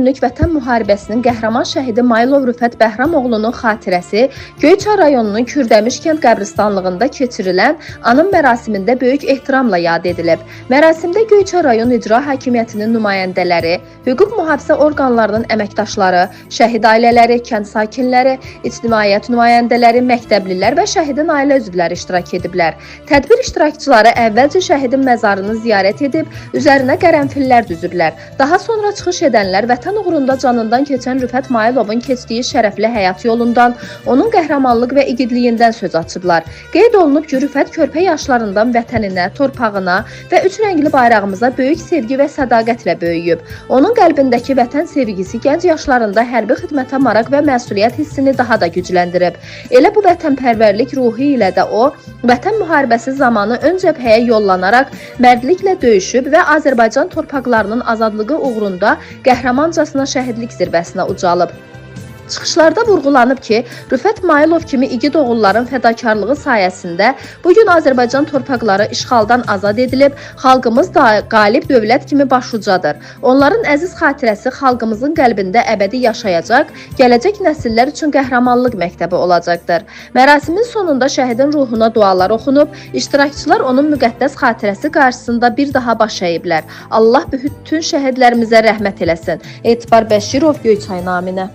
günlük Vətən müharibəsinin qəhrəman şəhidi Maylov Rüfət Bəhramoğlunun xatirəsi Göyçay rayonunun Kürdəmiş kənd qəbristanlığında keçirilən anım mərasimində böyük ehtiramla yad edilib. Mərasimdə Göyçay rayon icra hakimiyyətinin nümayəndələri, hüquq mühafizə orqanlarının əməkdaşları, şəhid ailələri, kənd sakinləri, ictimaiyyət nümayəndələri, məktəblilər və şəhidin ailə üzvləri iştirak ediblər. Tədbir iştirakçıları əvvəlcə şəhidin məzarını ziyarət edib, üzərinə qərənfillər düzüblər. Daha sonra çıxış edənlər Vətən uğrunda canından keçən Rüfət Maylovun keçdiyi şərəfli həyat yolundan, onun qəhrəmanlıq və igidliyindən söz açıblar. Qeyd olunub ki, Rüfət körpə yaşlarından vətəninə, torpağına və üç rəngli bayrağımıza böyük sevgi və sədaqətlə böyüyüb. Onun qəlbindəki vətən sevgisi gənc yaşlarında hərbi xidmətə maraq və məsuliyyət hissini daha da gücləndirib. Elə bu vətənpərvərlik ruhu ilə də o, Vətən müharibəsi zamanı ön cəbhəyə yollanaraq mərdliklə döyüşüb və Azərbaycan torpaqlarının azadlığı uğrunda qəhrəmancasına şəhidlik zirvəsinə ucalıb. Çıxışlarda vurğulanıb ki, Rüfət Maylov kimi igid oğulların fədakarlığı sayəsində bugün Azərbaycan torpaqları işğaldan azad edilib, xalqımız da qalib dövlət kimi başucadır. Onların əziz xatirəsi xalqımızın qəlbində əbədi yaşayacaq, gələcək nəsillər üçün qəhrəmanlıq məktəbi olacaqdır. Mərasimin sonunda şəhidin ruhuna dualar oxunub, iştirakçılar onun müqəddəs xatirəsi qarşısında bir daha baş əyiblər. Allah bütün şəhidlərimizə rəhmət eləsin. Etibar Bəşirov, Göyçay naminə.